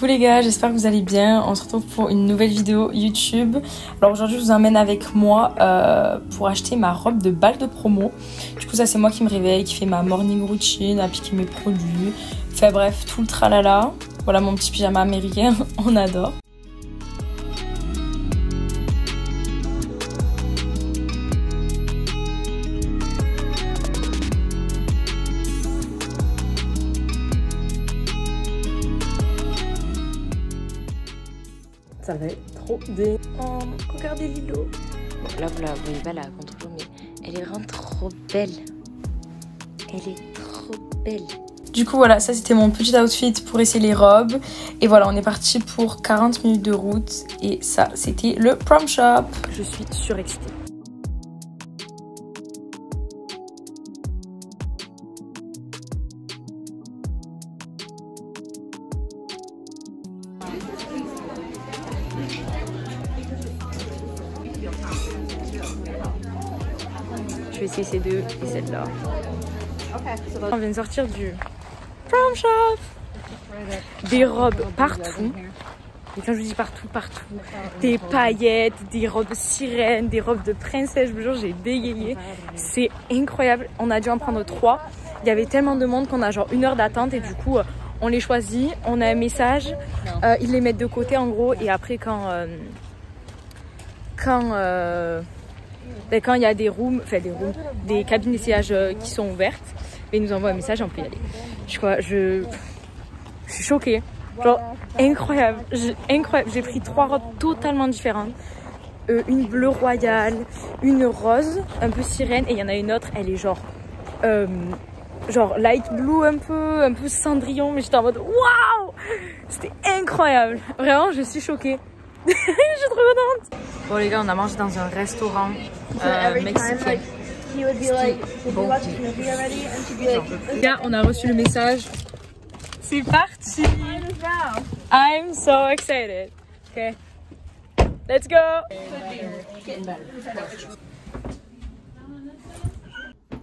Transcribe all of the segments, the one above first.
Coucou les gars, j'espère que vous allez bien. On se retrouve pour une nouvelle vidéo YouTube. Alors aujourd'hui je vous emmène avec moi pour acheter ma robe de bal de promo. Du coup ça c'est moi qui me réveille, qui fait ma morning routine, appliquer mes produits. Enfin bref, tout le tralala. Voilà mon petit pyjama américain, on adore. Ça va être trop bien. Oh, regardez Lilo. Bon, là, vous la voyez pas là, contre-jour, mais elle est vraiment trop belle. Elle est trop belle. Du coup, voilà, ça c'était mon petit outfit pour essayer les robes. Et voilà, on est parti pour 40 minutes de route. Et ça, c'était le prom shop. Je suis surexcitée. Je vais essayer ces deux et celle-là. On vient de sortir du prom shop. Des robes partout. Et quand je vous dis partout, partout. Des paillettes, des robes sirènes, des robes de princesse. Je vous jure, j'ai bégayé. C'est incroyable. On a dû en prendre 3. Il y avait tellement de monde qu'on a genre 1 heure d'attente. Et du coup, on les choisit. On a un message. Ils les mettent de côté en gros. Et après, quand il y a des rooms, des cabines d'essayage qui sont ouvertes, ils nous envoient un message et on peut y aller. Je suis choquée. Genre, incroyable. J'ai pris 3 robes totalement différentes. Une bleue royale, une rose, un peu sirène, et il y en a une autre, elle est genre light blue, un peu cendrillon, mais j'étais en mode waouh! C'était incroyable. Vraiment, je suis choquée. Je suis trop contente. Bon les gars, on a mangé dans un restaurant mexicain. Bon. Les gars, on a reçu le message. C'est parti. I'm so excited. Okay. Let's go.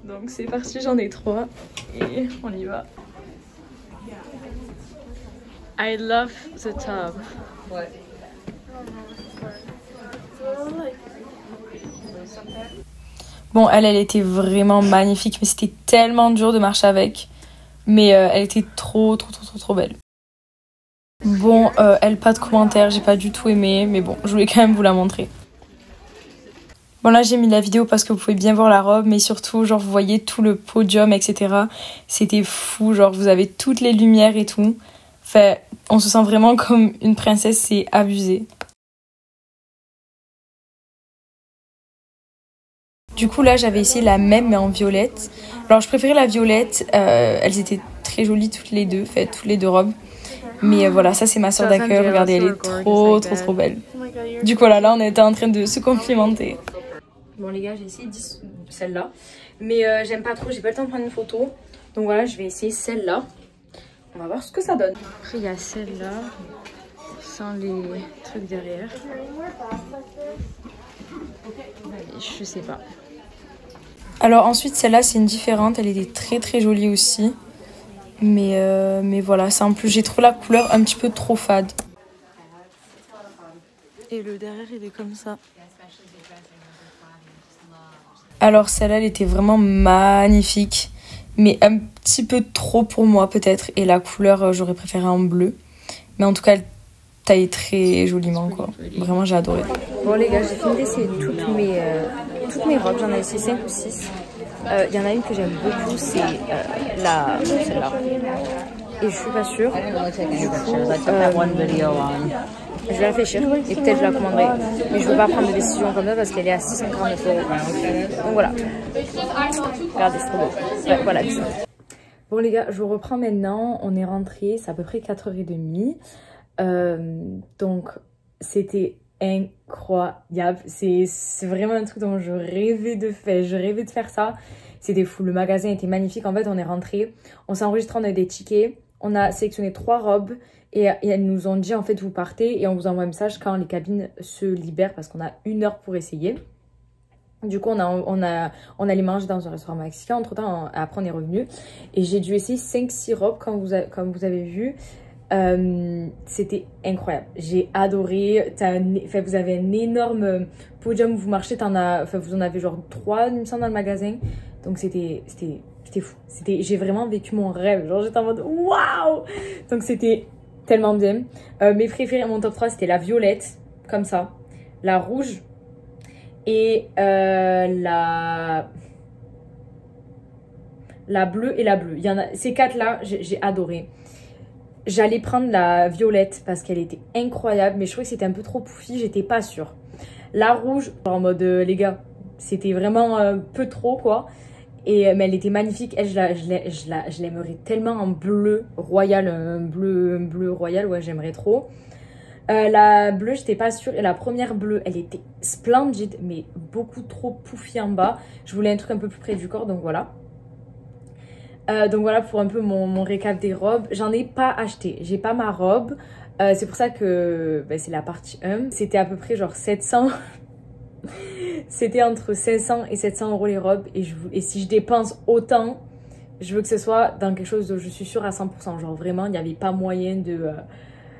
Donc c'est parti, j'en ai 3 et on y va. I love the top. Ouais. Bon, elle était vraiment magnifique, mais c'était tellement dur de marcher avec. Mais elle était trop belle. Bon, elle pas de commentaires, j'ai pas du tout aimé, mais bon, je voulais quand même vous la montrer. Bon là j'ai mis la vidéo parce que vous pouvez bien voir la robe, mais surtout genre vous voyez tout le podium, etc. C'était fou, genre vous avez toutes les lumières et tout. Enfin, on se sent vraiment comme une princesse, c'est abusé. Du coup là j'avais essayé la même mais en violette. Alors je préférais la violette, elles étaient très jolies toutes les deux, enfin toutes les deux robes. Mais voilà, ça c'est ma soeur d'accueil, regardez elle est trop belle. Du coup là on était en train de se complimenter. Bon les gars, j'ai essayé celle-là, mais j'aime pas trop, j'ai pas le temps de prendre une photo. Donc voilà, je vais essayer celle-là. On va voir ce que ça donne. Après il y a celle-là, sans les trucs derrière. Je sais pas. Alors ensuite celle-là c'est une différente, elle était très jolie aussi. Mais voilà, ça en plus j'ai trouvé la couleur un petit peu trop fade. Et le derrière il est comme ça. Alors celle-là elle était vraiment magnifique, mais un petit peu trop pour moi peut-être. Et la couleur j'aurais préféré en bleu. Mais en tout cas elle taille très joliment quoi. Vraiment j'ai adoré. Bon les gars, j'ai fini d'essayer toutes mes robes, j'en ai essayé 5 ou 6. Il y en a une que j'aime beaucoup, c'est celle-là. Et je suis pas sûre. Du coup, je vais réfléchir et peut-être je la commanderai. Mais je veux pas prendre de décision comme ça parce qu'elle est à 649 €. Donc voilà. Regardez, c'est trop beau. Ouais, voilà. Bon les gars, je vous reprends maintenant. On est rentré, c'est à peu près 4h30. Donc c'était incroyable, c'est vraiment un truc dont je rêvais de faire ça. C'était fou, le magasin était magnifique. En fait on est rentré, on s'est enregistré, on a des tickets, on a sélectionné 3 robes et elles nous ont dit en fait vous partez et on vous envoie un message quand les cabines se libèrent parce qu'on a 1 heure pour essayer. Du coup on allait manger dans un restaurant mexicain, entre temps après on est revenu et j'ai dû essayer 5-6 robes comme vous avez vu. C'était incroyable, j'ai adoré. Vous avez un énorme podium où vous marchez, vous en avez genre 3 il me semble dans le magasin, donc c'était fou. J'ai vraiment vécu mon rêve, genre j'étais en mode waouh, donc c'était tellement bien. Mes préférés, mon top 3 c'était la violette, comme ça, la rouge et la bleue et la bleue. Il y en a, ces 4 là j'ai adoré. J'allais prendre la violette parce qu'elle était incroyable, mais je trouvais que c'était un peu trop pouffi, j'étais pas sûre. La rouge, en mode les gars, c'était vraiment un peu trop quoi. Mais elle était magnifique, elle je l'aimerais tellement en bleu royal, un bleu royal, ouais j'aimerais trop. La bleue, j'étais pas sûre, et la première bleue, elle était splendide, mais beaucoup trop pouffi en bas. Je voulais un truc un peu plus près du corps, donc voilà. Donc voilà pour un peu mon récap des robes. J'en ai pas acheté, j'ai pas ma robe. C'est pour ça que c'est la partie 1. C'était à peu près genre 700. C'était entre 500 et 700 € les robes. Et si je dépense autant, je veux que ce soit dans quelque chose dont je suis sûre à 100%. Genre vraiment, il n'y avait pas moyen de...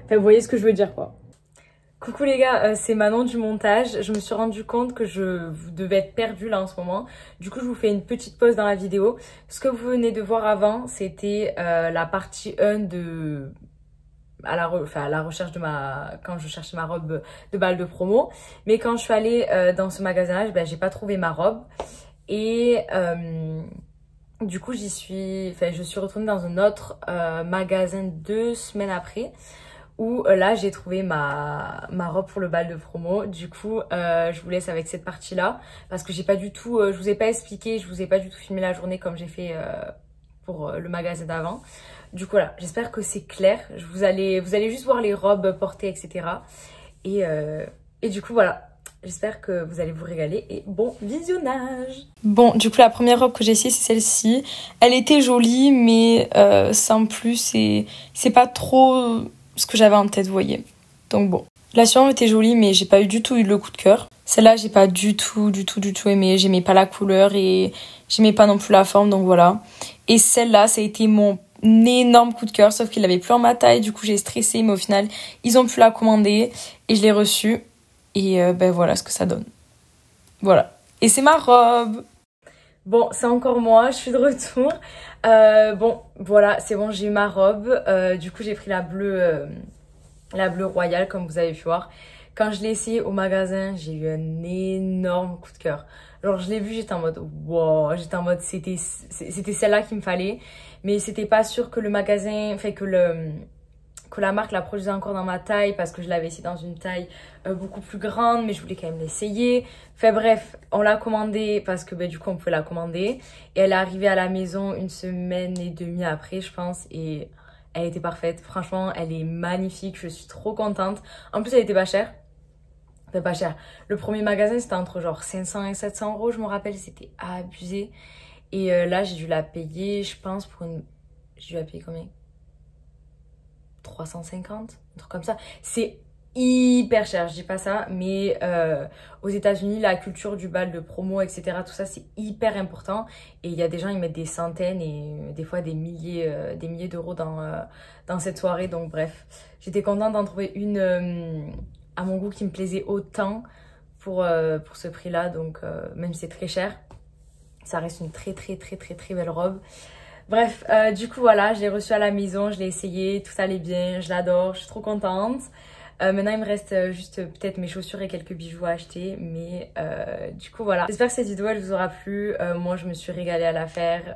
Enfin, vous voyez ce que je veux dire quoi. Coucou les gars, c'est Manon du montage. Je me suis rendu compte que je devais être perdue là en ce moment. Du coup, je vous fais une petite pause dans la vidéo. Ce que vous venez de voir avant, c'était la partie 1 de... à la recherche de quand je cherchais ma robe de bal de promo. Mais quand je suis allée dans ce magasin-là, j'ai pas trouvé ma robe. Et du coup, je suis retournée dans un autre magasin 2 semaines après, où là j'ai trouvé ma robe pour le bal de promo. Du coup je vous laisse avec cette partie là parce que j'ai pas du tout, je vous ai pas expliqué, je vous ai pas du tout filmé la journée comme j'ai fait pour le magasin d'avant. Du coup voilà, j'espère que c'est clair. Vous allez juste voir les robes portées etc. Et du coup voilà, j'espère que vous allez vous régaler et bon visionnage. Bon, du coup la première robe que j'ai essayée c'est celle-ci. Elle était jolie mais sans plus, et c'est pas trop ce que j'avais en tête, vous voyez. Donc bon. La suivante était jolie, mais j'ai pas du tout eu le coup de cœur. Celle-là, j'ai pas du tout aimé. J'aimais pas la couleur et j'aimais pas non plus la forme, donc voilà. Et celle-là, ça a été mon énorme coup de cœur, sauf qu'il l'avait plus en ma taille. Du coup, j'ai stressé, mais au final, ils ont pu la commander et je l'ai reçue. Et voilà ce que ça donne. Voilà. Et c'est ma robe. Bon, c'est encore moi, je suis de retour. Bon, voilà, c'est bon, j'ai eu ma robe. Du coup, j'ai pris la bleue royale, comme vous avez pu voir. Quand je l'ai essayée au magasin, j'ai eu un énorme coup de cœur. Genre, je l'ai vue, j'étais en mode wow, j'étais en mode c'était celle-là qu'il me fallait. Mais c'était pas sûr que le magasin, que la marque la produisait encore dans ma taille parce que je l'avais essayé dans une taille beaucoup plus grande, mais je voulais quand même l'essayer. Enfin bref, on l'a commandée parce que du coup on pouvait la commander et elle est arrivée à la maison 1 semaine et demie après je pense, et elle était parfaite. Franchement elle est magnifique, je suis trop contente. En plus elle était pas chère. Enfin pas cher. Le premier magasin c'était entre genre 500 et 700 €, je me rappelle, c'était abusé. Et là j'ai dû la payer, je pense pour une... J'ai dû la payer combien? 350, un truc comme ça. C'est hyper cher, je dis pas ça, mais aux États-Unis la culture du bal de promo etc, tout ça c'est hyper important, et il y a des gens, ils mettent des centaines et des fois des milliers d'euros dans cette soirée. Donc bref, j'étais contente d'en trouver une à mon goût qui me plaisait autant pour ce prix là. Donc même si c'est très cher, ça reste une très belle robe. Bref, du coup voilà, je l'ai reçue à la maison, je l'ai essayé, tout allait bien, je l'adore, je suis trop contente. Maintenant il me reste juste peut-être mes chaussures et quelques bijoux à acheter, mais du coup voilà. J'espère que cette vidéo elle vous aura plu. Moi je me suis régalée à la faire,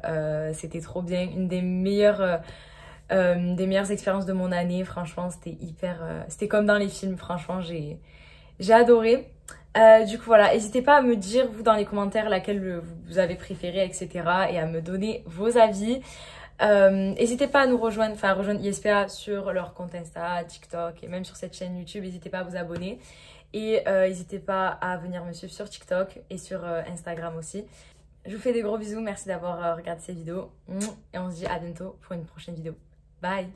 c'était trop bien, une des meilleures expériences de mon année. Franchement c'était c'était comme dans les films, franchement j'ai adoré. Du coup voilà, n'hésitez pas à me dire vous dans les commentaires laquelle vous avez préféré etc, et à me donner vos avis. N'hésitez pas à nous rejoindre, à rejoindre ISPA sur leur compte Insta, TikTok et même sur cette chaîne YouTube. N'hésitez pas à vous abonner et n'hésitez pas à venir me suivre sur TikTok et sur Instagram aussi. Je vous fais des gros bisous, merci d'avoir regardé cette vidéo et on se dit à bientôt pour une prochaine vidéo. Bye!